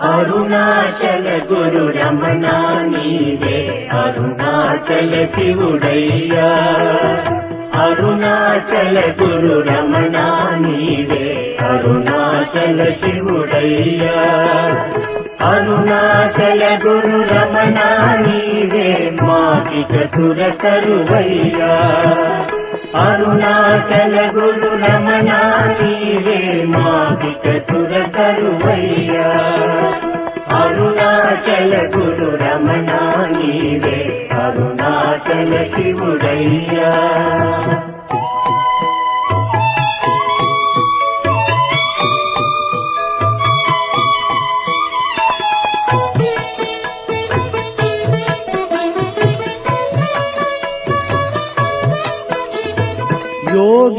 అరుణాచల గురు రమణ నీవే అరుణాచల శివుడయ్యా. అరుణాచల గురు రమణ నీవే అరుణాచల శివుడయ్యా. అరుణాచల గురు రమణ నీవే మాకిక సురకరువయ్యా. అరుణాచల గురు రమణ నీవే మాకిక సురకరువయ్యా. అరుణాచల గురు రమణ నీవే అరుణాచల శివుడయ్యా.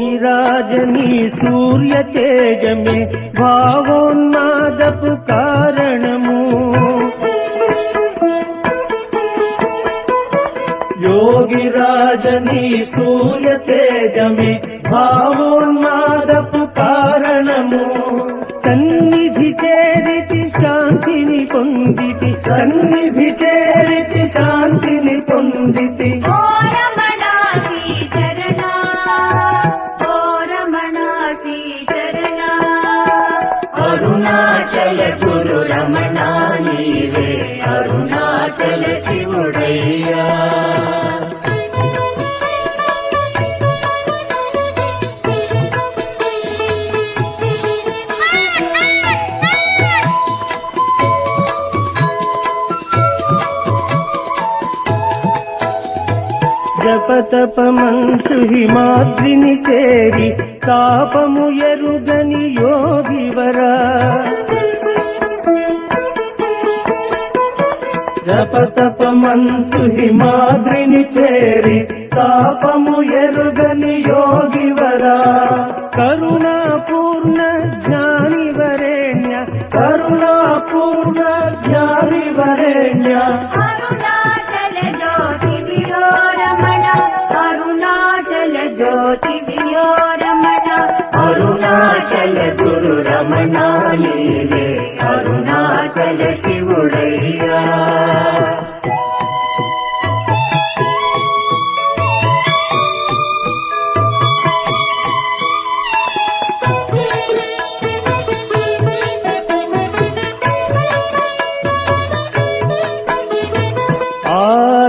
योगिराजनी सूर्य तेज में भावोन्मादपु कारणमु. योगिराजनी सूर्य तेज में भावोन्मादपु कारणमु. सन्निधि चेरिति शांतिनि पोंदिति. सन्निधि चेरिति शांतिनि पोंदिति. అరుణాచల గురు రమణ నీవే అరుణాచల శివుడయ్యా. జపతపమంచు హిమాద్రిని చేరి తాపము ఎరుగని యోగివరా. జపతపమంచు హిమాద్రిని చేరి తాపము ఎరుగని యోగివరా. కరుణాపూర్ణ జ్ఞాని వరేణ్య. కరుణాపూర్ణ జ్ఞాని వరేణ్య. జ్యోతివియో రమణ. అరుణాచల గురు రమణ నీవే అరుణాచల శివుడయ్యా.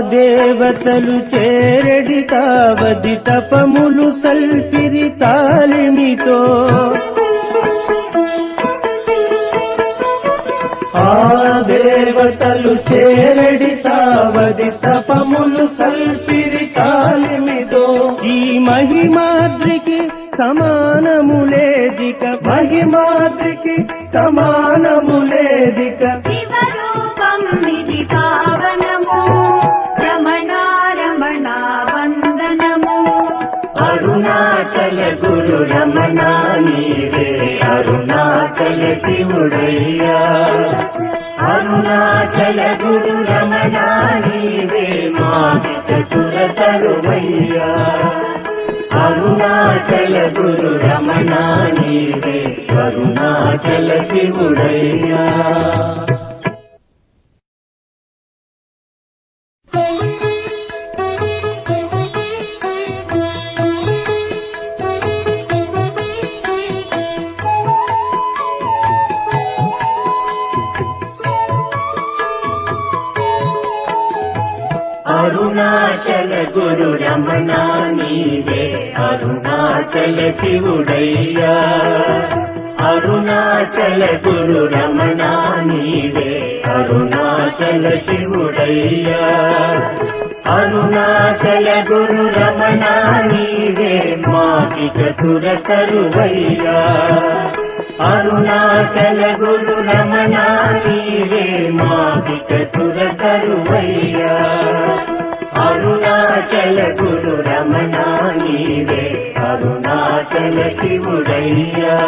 దేవతలు చేరడి కావది తపములు సల్పిరి తాలిమితో. ఆ దేవతలు చేరడి తావది తపములు సల్పిరి తాలిమితో. ఈ మహిమాద్రికి సమానములేదిక. మహిమాద్రికి సమానములేదిక. శివరూపం ఇది పావనము రమణ రమణ వందనము. అరుణాచల గురు రమణ నీవే అరుణాచల శివుడయ్యా. అరుణాచల గురు రమణ నీవే మాకిక సురకరువయ్యా. అరుణాచల గురు రమణ నీవే అరుణాచల శివుడయ్యా. అరుణాచల గురు రమణ నీవే అరుణాచల శివుడయ్యా. అరుణాచల గురు రమణ నీవే అరుణాచల శివుడయ్యా. అరుణాచల గురు రమణ నీవే మాకిక సురకరువయ్యా. అరుణాచల గురు రమణ నీవే మాకిక సురకరువయ్యా. అరుణాచల గురు రమణ నీవే అరుణాచల శివుడయ్యా.